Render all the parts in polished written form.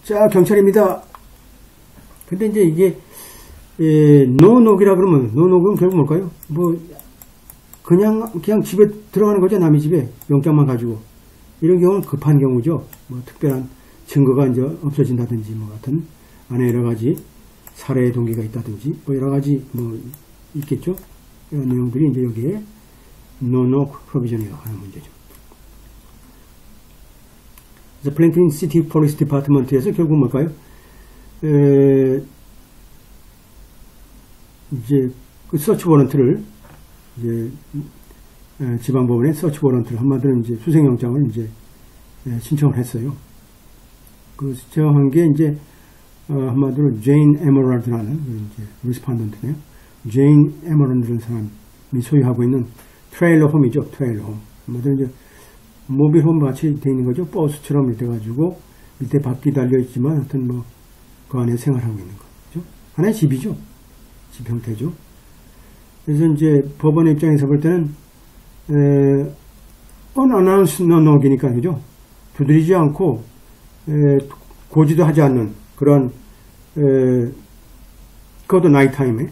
자, 경찰입니다. 근데 이제 이게 노녹이라 그러면 노녹은 결국 뭘까요? 뭐 그냥 집에 들어가는 거죠. 남의 집에 영장만 가지고. 이런 경우는 급한 경우죠. 뭐 특별한 증거가 이제 없어진다든지 뭐 같은 안에 여러 가지 살해의 동기가 있다든지 뭐 여러 가지 뭐 있겠죠. 이런 내용들이 이제 여기에 no-knock provision이라고 하는 문제죠. 그래서 플랭클린 시티 폴리스 디파트먼트에서 결국 뭘까요? 이제 그 서치 워런트를 이제 지방법원에 서치 워런트를 한마디로 이제 수색영장을 이제 신청을 했어요. 그 신청한 게 이제 한마디로 제인 에머랄드라는 이제 리스판던트네요. 제인 에머랄드라는 사람이 소유하고 있는 트레일러 홈이죠. 트레일러 홈. 한마디로 이제 모빌홈 같이 되어 있는 거죠. 버스처럼 이렇게 가지고 밑에 바퀴 달려 있지만 하여튼 뭐 그 안에 생활하고 있는 거죠. 하나의 집이죠. 집 형태죠. 그래서 이제 법원 입장에서 볼 때는 unannounced no-knock이니까 그죠. 두드리지 않고 고지도 하지 않는 그런 그것도 나이타임에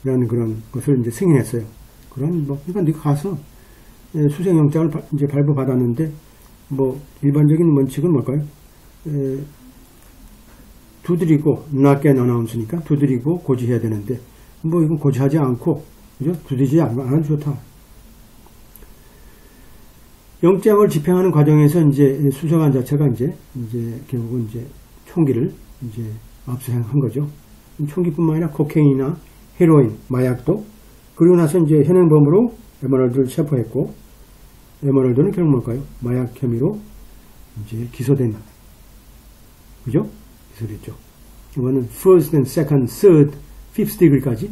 라는 그런 것을 이제 승인했어요. 그런 뭐 그러니까 네가 가서 수색영장을 이제 발부받았는데 뭐 일반적인 원칙은 뭘까요? 두드리고 knock and announce니까 두드리고 고지해야 되는데 뭐 이건 고지하지 않고 그죠? 두드리지 않아도 좋다. 영장을 집행하는 과정에서 이제 수사관 자체가 이제 결국은 이제 총기를 이제 압수한 거죠. 총기뿐만 아니라 코케인이나 헤로인, 마약도 그리고 나서 이제 현행범으로 에메랄드를 체포했고 에메랄드는 결국 뭘까요? 마약 혐의로 이제 기소된 그죠? 기소됐죠. 이거는 first and second, third, fifth degree까지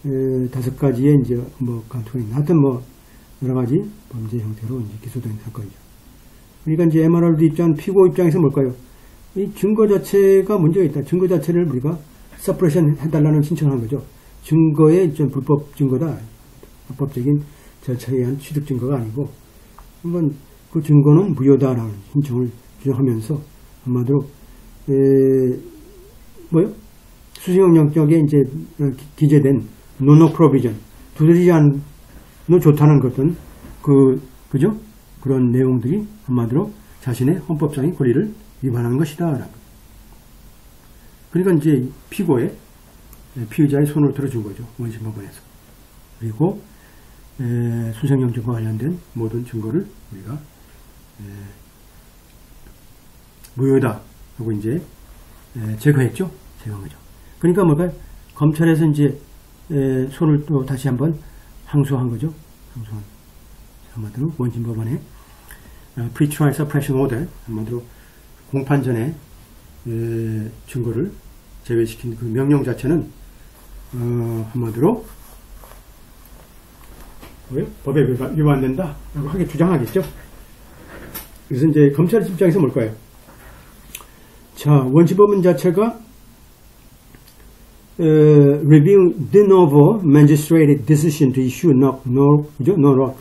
5가지의 이제 뭐 간통이 하여튼 뭐 여러 가지 범죄 형태로 이제 기소된 사건이죠. 그러니까 이제 에메랄드 입장, 피고 입장에서 뭘까요? 이 증거 자체가 문제가 있다. 증거 자체를 우리가 서프레션 해달라는 신청을 한 거죠. 증거의 좀 불법 증거다. 불법적인 절차에 의한 취득 증거가 아니고, 한번 그 증거는 무효다라는 신청을 주장하면서 한마디로 뭐요? 수색영장에 이제 기재된 no-knock provision, 두드리지 않는 좋다는 것은 그죠? 그런 내용들이 한마디로 자신의 헌법적인 권리를 위반하는 것이다. 그러니까 이제 피의자의 손을 들어준 거죠. 원심법원에서. 그리고 수색영장과 관련된 모든 증거를 우리가 무효다 하고 이제 제거했죠. 제거한 거죠. 그러니까 뭘까요? 검찰에서 이제 손을 또 다시 한번 항소한 거죠. 항소한 한마디로 원심법원의 pre-trial suppression order 한마디로 공판 전에 증거를 제외시킨 그 명령 자체는 한마디로 법에 위반된다 라고 하게 주장하겠죠. 그래서 이제 검찰 입장에서 뭘까요? 자, 원심법원 자체가 review de novo magistrate decision to issue no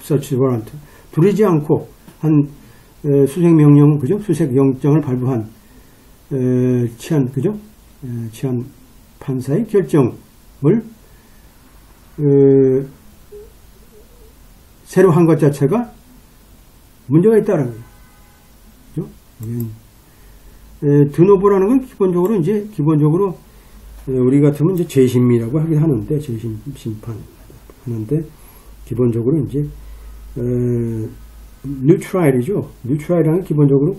such warrant. 두리지 않고 한 수색명령, 그죠? 수색영장을 발부한 그죠? 치안 판사의 결정을 새로 한 것 자체가 문제가 있다는 거예요. 그죠? 드노보라는 건 기본적으로 우리 같으면 이제 재심이라고 하긴 하는데, 재심 심판 하는데, 기본적으로 이제, 뉴트라일이죠. 뉴트라일은 기본적으로,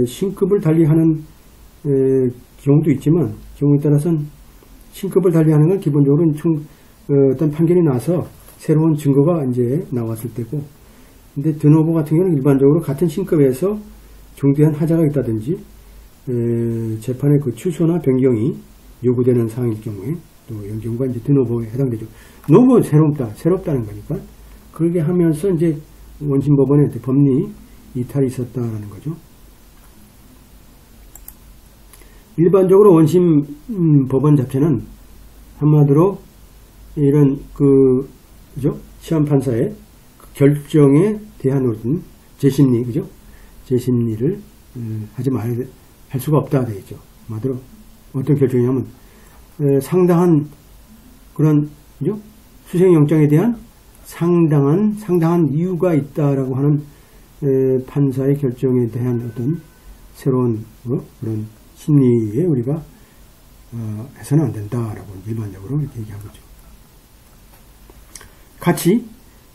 신급을 달리하는, 경우도 있지만, 경우에 따라서는 신급을 달리하는 건 기본적으로 어떤 판결이 나서 새로운 증거가 이제 나왔을 때고, 근데 드노보 같은 경우는 일반적으로 같은 신급에서 중대한 하자가 있다든지, 재판의 그 취소나 변경이 요구되는 사항일 경우에 또 이런 경우가 이제 드노보에 해당되죠. 너무 새롭다는 거니까 그렇게 하면서 이제 원심법원에 법리 이탈이 있었다라는 거죠. 일반적으로 원심 법원 자체는 한마디로 이런 그죠? 시한판사의 결정에 대한 재심리, 그죠? 재심리를 하지 할 수가 없다 되겠죠. 한마디로 어떤 결정이냐면 상당한 그런 그죠? 수색영장에 대한 상당한 이유가 있다라고 하는 판사의 결정에 대한 어떤 새로운 그런 심리에 우리가 해서는 안 된다라고 일반적으로 이렇게 얘기하고 있죠. 같이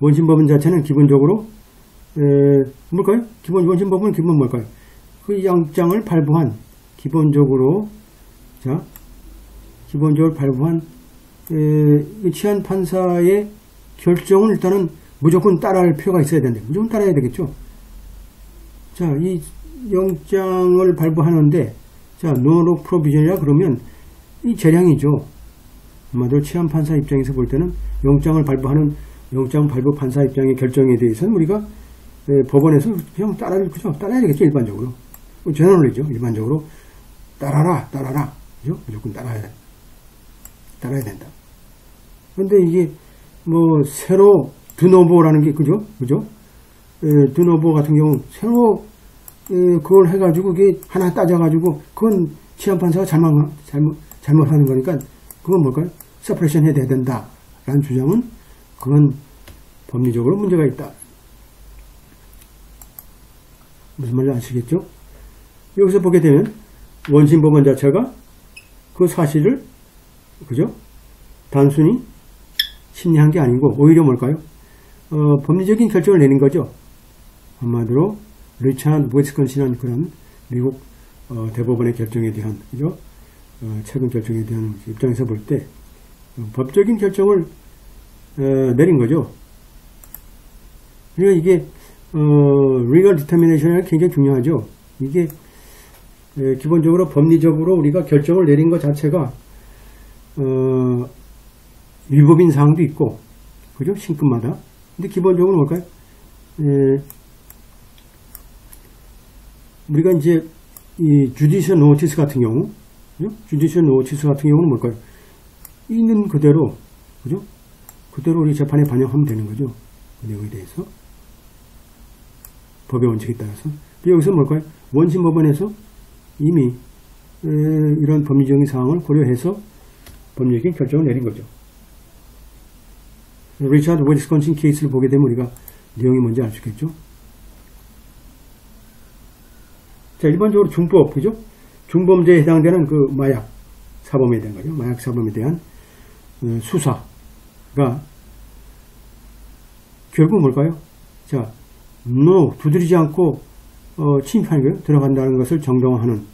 원심법원 자체는 기본적으로 뭘까요? 원심법원은 기본 뭘까요? 그 영장을 발부한 기본적으로 발부한 취한 판사의 결정을 일단은 무조건 따라할 필요가 있어야 되는데 무조건 따라야 되겠죠. 자, 이 영장을 발부하는데 노로 프로비전이라 그러면 이 재량이죠. 아마도 취한 판사 입장에서 볼 때는 영장을 발부하는 영장 발부 판사 입장의 결정에 대해서는 우리가 법원에서 그냥 따라야 되겠죠. 일반적으로. 제너럴이죠. 일반적으로 따라라. 그죠? 무조건 따라야 된다. 그런데 이게 새로 드노보라는 게 그죠? 드노보 같은 경우 새로 그걸 해가지고 그게 하나 따져가지고 그건 취한판사가 잘못하는 거니까 그건 뭘까요? 서프레션 해야 된다 라는 주장은 그건 법리적으로 문제가 있다. 무슨 말인지 아시겠죠? 여기서 보게 되면 원심법원 자체가 그 사실을 그죠? 단순히 심리한 게 아니고 오히려 뭘까요? 법리적인 결정을 내린 거죠. 한마디로 리차드 위스콘신이라는 그런 미국 대법원의 결정에 대한 그죠? 최근 결정에 대한 입장에서 볼 때 법적인 결정을 내린 거죠. 그러니까 이게 legal determination이 굉장히 중요하죠. 이게 기본적으로 법리적으로 우리가 결정을 내린 것 자체가 위법인 사항도 있고 그죠? 신급마다. 근데 기본적으로 뭘까요? 우리가 이제 이 주디셜 노티스 같은 경우, 그죠? 주디셜 노티스 같은 경우는 뭘까요? 있는 그대로, 그죠? 그대로 우리 재판에 반영하면 되는 거죠. 그 내용에 대해서. 법의 원칙에 따라서. 여기서 뭘까요? 원심법원에서 이미 이런 법리적인 사항을 고려해서 법리적인 결정을 내린 거죠. 리차드 위스콘신 케이스를 보게 되면 우리가 내용이 뭔지 알 수 있겠죠. 자, 일반적으로 중법, 그죠? 중범죄에 해당되는 그 마약 사범에 대한 거죠. 마약 사범에 대한 수사가 결국 뭘까요? 자, 두드리지 않고 침입하는 거예요. 들어간다는 것을 정당화하는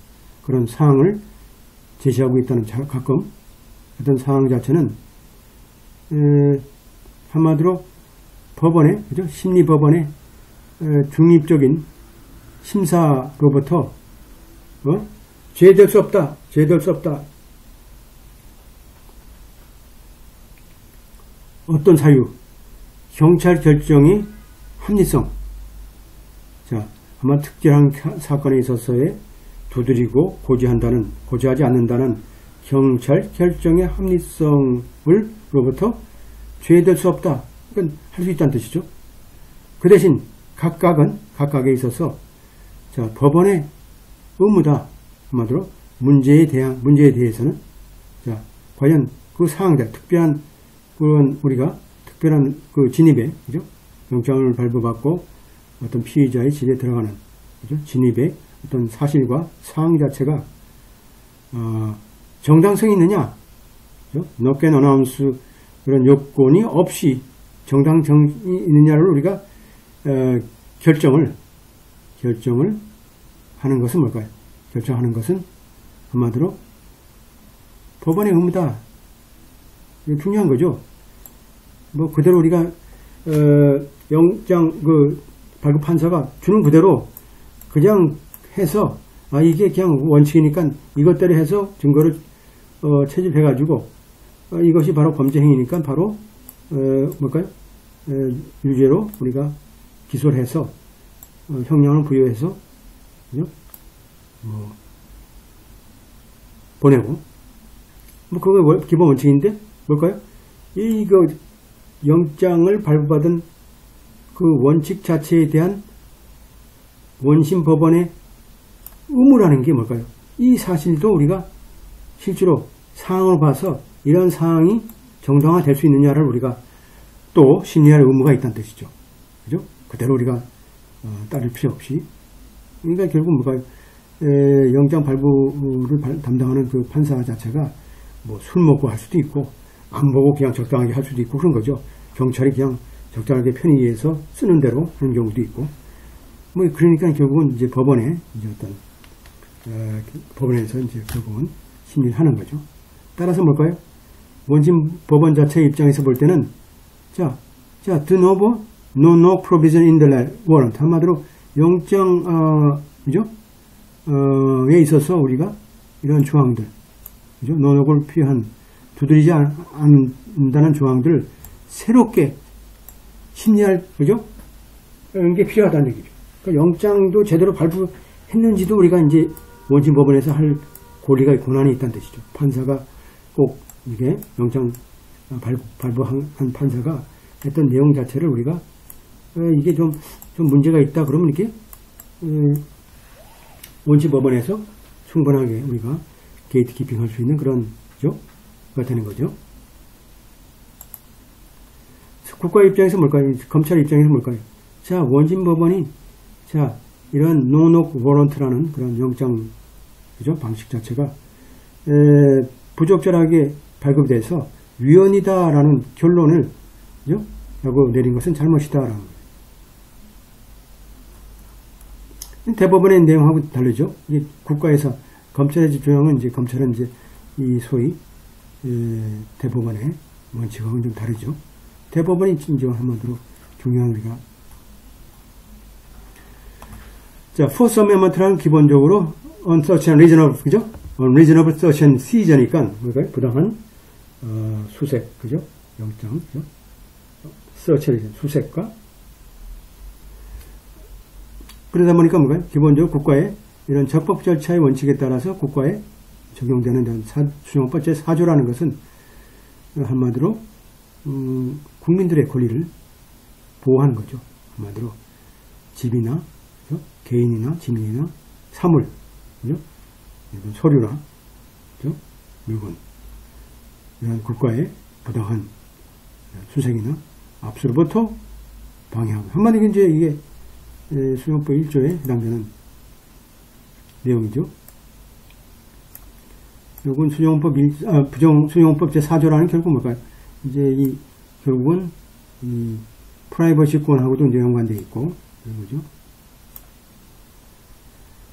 그런 사항을 제시하고 있다는 가끔 어떤 사항 자체는 한마디로 법원의 그죠? 심리법원의 중립적인 심사로부터 죄될 수 없다. 어떤 사유, 경찰 결정의 합리성. 자, 아마 특별한 사건에 있어서의 두드리고 고지하지 않는다는 경찰 결정의 합리성으로부터 죄될 수 없다. 이건 할 수 있다는 뜻이죠. 그 대신 각각에 있어서 자, 법원의 의무다. 한마디로 문제에 대해서는 자, 과연 그 사항들 특별한 그 진입에 그죠? 영장을 발부받고 어떤 피의자의 집에 들어가는 그죠? 진입의 어떤 사실과 사항 자체가 정당성이 있느냐, 그죠? no can announce 그런 요건이 없이 정당성이 있느냐를 우리가 결정을 하는 것은 뭘까요? 결정하는 것은 한마디로 법원의 의무다. 중요한 거죠. 그대로 우리가 영장 발부 판사가 주는 그대로 그냥 해서 이게 그냥 원칙이니까 이것대로 해서 증거를 채집해가지고 이것이 바로 범죄 행위니까 바로 뭘까요? 유죄로 우리가 기소를 해서 형량을 부여해서 그죠? 보내고 그게 기본 원칙인데 뭘까요? 이거 영장을 발부받은 그 원칙 자체에 대한 원심 법원의 의무라는 게 뭘까요? 이 사실도 우리가 실제로 상황을 봐서 이런 상황이 정당화될 수 있느냐를 우리가 또 심리할 의무가 있다는 뜻이죠. 그죠? 그대로 우리가 따를 필요 없이. 그러니까 결국 뭐가 영장 발부를 담당하는 그 판사 자체가 뭐 술 먹고 할 수도 있고 안 보고 그냥 적당하게 할 수도 있고 그런 거죠. 경찰이 그냥 적당하게 편의해서 쓰는 대로 하는 경우도 있고. 뭐 그러니까 결국은 이제 법원에 이제 어떤 법원에서 이제 결국은 심리를 하는 거죠. 따라서 뭘까요? 원심 법원 자체 입장에서 볼 때는 자, de novo, no provision in the warrant. 한마디로 영장 그죠? 에 있어서 우리가 이런 조항들, 그죠? 논혹을 피한 두드리지 않는다는 조항들을 새롭게 심리할, 그죠? 이런 게 필요하다는 얘기죠. 그러니까 영장도 제대로 발부했는지도 우리가 이제 원심 법원에서 할 권한이 있다는 뜻이죠. 판사가 꼭 이게 영장 발부한 판사가 했던 내용 자체를 우리가 이게 좀 문제가 있다 그러면 이렇게 원심 법원에서 충분하게 우리가 게이트 키핑 할 수 있는 그런 가 되는 거죠. 국가 입장에서 뭘까요? 검찰 입장에서 뭘까요? 자, 원심 법원이 자, 이런 노녹 워런트라는 그런 영장 그죠? 방식 자체가 부적절하게 발급돼서 위헌이다라는 결론을 그죠? 라고 내린 것은 잘못이다라는 거예요. 대법원의 내용하고 다르죠. 이게 국가에서 검찰의 조항은 이제 검찰은 이제 이 소위 대법원의 원칙하고는 좀 다르죠. 대법원이 이제 한마디로 중요한 우리가 자, Fourth Amendment라는 기본적으로 unsearched and reasonable, 그죠? unreasonable search and seizure니까 뭘까요? 부당한 수색, 그죠? 영장, 그죠? search, 수색과 그러다 보니까 뭔가요? 기본적으로 국가의 이런 적법 절차의 원칙에 따라서 국가에 적용되는 수용법 제4조라는 것은 한마디로 국민들의 권리를 보호하는 거죠. 한마디로 집이나 그죠? 개인이나 지민이나 사물, 그죠? 서류나 그죠? 물건 이런 국가의 부당한 수색이나 압수로부터 방해하고 한마디로 이제 이게 수용법 1조에 해당되는 내용이죠. 요건 수용법 제4조라는 결국 뭘까요? 이제 결국은 프라이버시권하고도 이제 연관되어 있고, 그죠?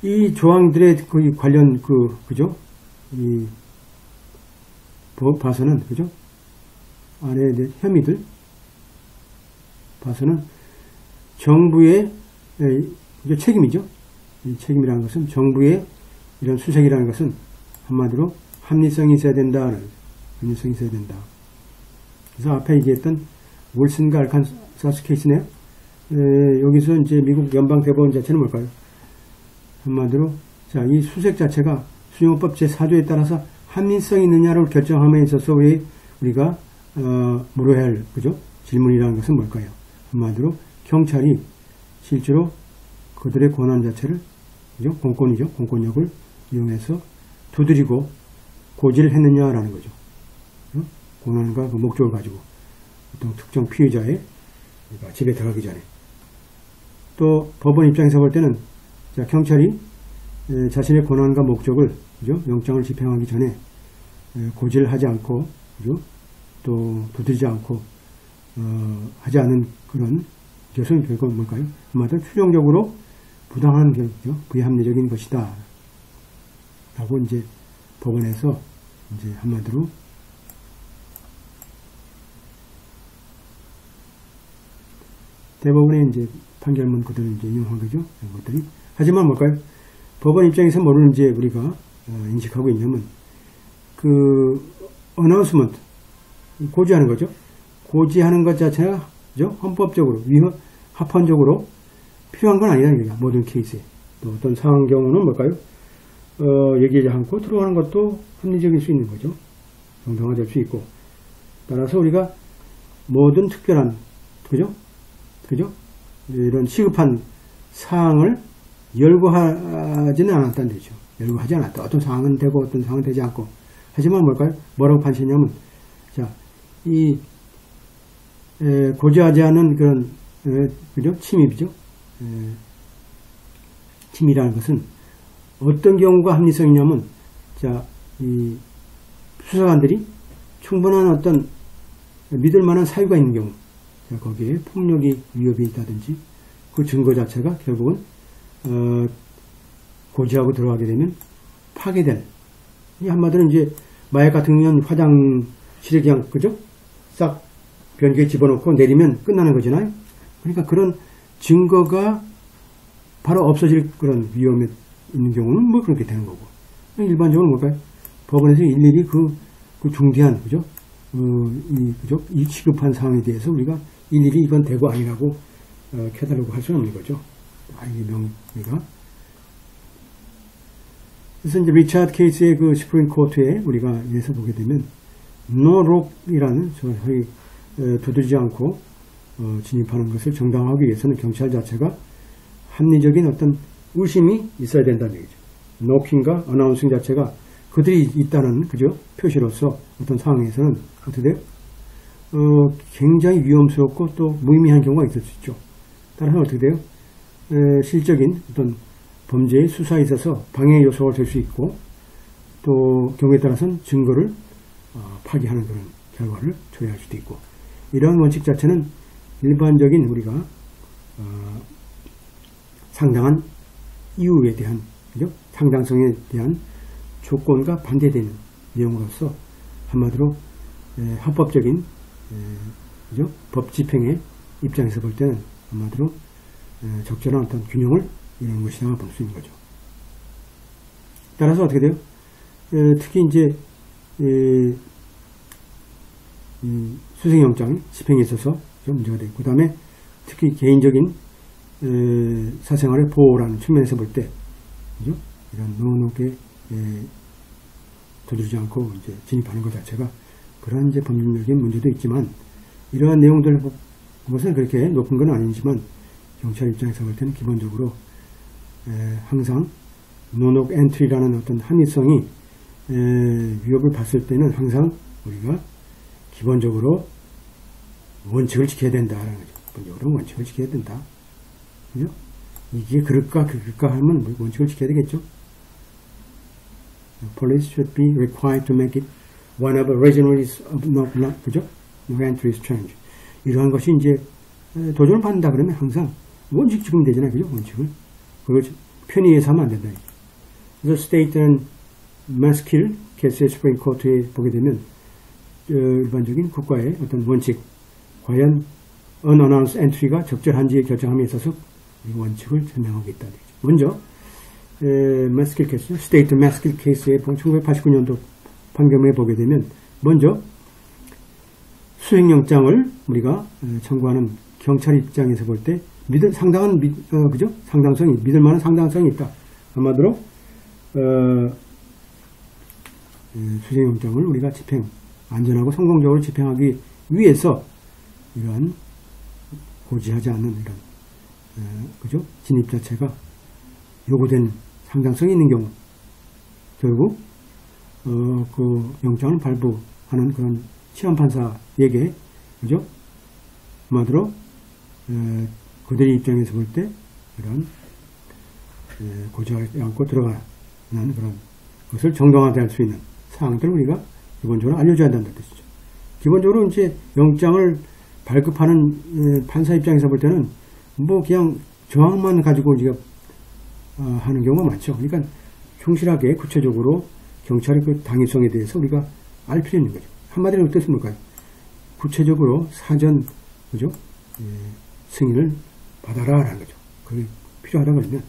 이 조항들의 그 관련 그죠? 이 법 봐서는, 그죠? 안에 혐의들 봐서는 정부의 책임이죠. 이 책임이라는 것은 정부의 이런 수색이라는 것은 한마디로 합리성이 있어야 된다. 합리성이 있어야 된다. 그래서 앞에 얘기했던 윌슨과 알칸사스 케이스네요. 여기서 이제 미국 연방 대법원 자체는 뭘까요? 한마디로 자, 이 수색 자체가 수용법 제4조에 따라서 합리성이 있느냐를 결정함에 있어서 우리가 물어야 할 그죠? 질문이라는 것은 뭘까요? 한마디로 경찰이 실제로 그들의 권한 자체를 그죠? 공권이죠. 공권력을 이용해서 두드리고 고지를 했느냐라는 거죠. 권한과 그 목적을 가지고 어떤 특정 피해자의 집에 들어가기 전에 또 법원 입장에서 볼 때는 자, 경찰이 자신의 권한과 목적을 그죠? 영장을 집행하기 전에 고지를 하지 않고 그죠? 또 두드리지 않고 하지 않은 그런 것은 결국 뭘까요? 한마디로 추정적으로 부당한 부합리적인 것이다. 라고 이제 법원에서 이제 한마디로 대법원의 이제 판결문 그대로 이제 인용한 거죠. 이런 것들이. 하지만 뭘까요? 법원 입장에서 뭐를 이제 우리가 인식하고 있냐면 그 어나운스먼트 고지하는 거죠. 고지하는 것 자체가 그죠? 헌법적으로 합헌적으로 필요한 건 아니라는 얘기야. 모든 케이스에. 또 어떤 상황 경우는 뭘까요? 얘기하지 않고 들어가는 것도 합리적일 수 있는 거죠. 정당화될 수 있고. 따라서 우리가 모든 특별한, 그죠? 이런 시급한 사항을 열거하지는 않았다는 뜻이죠. 열고 하지 않았다. 어떤 상황은 되고 어떤 상황은 되지 않고. 하지만 뭘까요? 뭐라고 판시했냐면, 자, 이, 고지하지 않은 그런, 그죠? 침입이죠. 침입이라는 것은 어떤 경우가 합리성이냐면, 자, 이 수사관들이 충분한 어떤 믿을 만한 사유가 있는 경우, 자, 거기에 폭력이 위협이 있다든지, 그 증거 자체가 결국은, 고지하고 들어가게 되면 파괴될, 이 한마디로 이제 마약 같은 경우는 화장실에 그냥, 그죠? 싹 변기에 집어넣고 내리면 끝나는 거잖아요. 그러니까 그런 증거가 바로 없어질 그런 위험이 있는 경우는 뭐 그렇게 되는 거고. 일반적으로 뭘까요? 법원에서 일일이 그 중대한, 그죠? 그죠? 이 시급한 상황에 대해서 우리가 일일이 이건 되고 아니라고, 캐달라고 할 수는 없는 거죠. 이게 명의가. 그래서 이제 리차드 케이스의 그 슈프림 코트에 우리가 예서 보게 되면 no lock이라는 소위 두드리지 않고 진입하는 것을 정당화하기 위해서는 경찰 자체가 합리적인 어떤 의심이 있어야 된다는 얘기죠. 노킹과 어나운싱 자체가 그들이 있다는, 그죠? 표시로서 어떤 상황에서는 어떻게 돼요? 굉장히 위험스럽고 또 무의미한 경우가 있을 수 있죠. 따라서 어떻게 돼요? 실적인 어떤 범죄의 수사에 있어서 방해 요소가 될 수 있고, 또 경우에 따라서는 증거를 파기하는 그런 결과를 초래할 수도 있고, 이러한 원칙 자체는 일반적인 우리가 상당한 이유에 대한, 그죠? 상당성에 대한 조건과 반대되는 내용으로서 한마디로 합법적인, 그죠? 법 집행의 입장에서 볼 때는 한마디로 적절한 어떤 균형을 이루는 것이라고 볼 수 있는 거죠. 따라서 어떻게 돼요? 특히 이제 수색영장 집행에 있어서 좀 문제가 되고, 그 다음에 특히 개인적인 사생활의 보호라는 측면에서 볼 때, 그죠? 이런 노노게 두드리지 않고 이제 진입하는 것 자체가 그런 이제 법률적인 문제도 있지만, 이러한 내용들 것은 그렇게 높은 건 아니지만 경찰 입장에서 볼 때는 기본적으로 항상 노녹 엔트리라는 어떤 합리성이 위협을 봤을 때는 항상 우리가 기본적으로 원칙을 지켜야 된다라는 거죠. 기본적으로 원칙을 지켜야 된다. 그죠? 이게 그럴까 하면 원칙을 지켜야 되겠죠. Police should be required to make it one of the reasonableness of no, 그죠? No entry is change. 이러한 것이 이제 도전을 받는다 그러면 항상 원칙 지키면 되잖아요. 그죠? 원칙을. 그걸 편의해서 하면 안 된다. 그래서 스테이트는 마스킬 케이스의 스프링 코트에 보게 되면 일반적인 국가의 어떤 원칙, 과연 unannounced entry가 적절한지 결정함에 있어서 이 원칙을 설명하고 있다. 먼저 마스킬 케이스, 스테이트 마스킬 케이스의 1989년도 판결문에 보게 되면 먼저 수행영장을 우리가 청구하는 경찰 입장에서 볼 때 상당한 그죠? 상당성이, 믿을 만한 상당성이 있다. 한마디로 수색영장을 우리가 안전하고 성공적으로 집행하기 위해서 이러한 고지하지 않는 이런 그죠? 진입 자체가 요구된 상당성이 있는 경우, 결국 그 영장을 발부하는 그런 시험판사에게, 그죠? 한마디로 그들의 입장에서 볼 때 이런 고지하지 않고 들어가는 그런 것을 정당화할 수 있는 사항들을 우리가 기본적으로 알려줘야 한다는 뜻이죠. 기본적으로 이제 영장을 발급하는 판사 입장에서 볼 때는 뭐 그냥 정황만 가지고 우리가 하는 경우가 많죠. 그러니까 충실하게 구체적으로 경찰의 그 당위성에 대해서 우리가 알 필요 있는 거죠. 한마디로 뜻은 뭘까요? 구체적으로 사전, 그죠? 승인을 받아라라는 거죠. 그게 필요하다 그러면,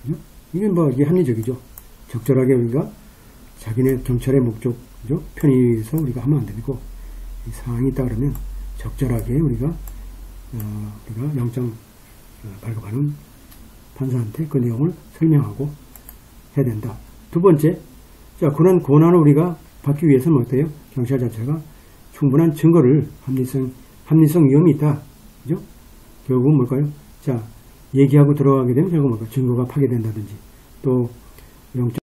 그죠? 이게 뭐 이게 합리적이죠. 적절하게 우리가 자기네 경찰의 목적, 그죠? 편의에 의해서 우리가 하면 안 되고, 이 사항이 있다 그러면 적절하게 우리가 영장 발급하는 판사한테 그 내용을 설명하고 해야 된다. 두 번째, 자, 그런 권한을 우리가 받기 위해서는 어때요? 경찰 자체가 충분한 증거를 합리성 위험이 있다. 그죠? 결국은 뭘까요? 자, 얘기하고 들어가게 되면 결국 뭘까요? 증거가 파괴된다든지 또 영장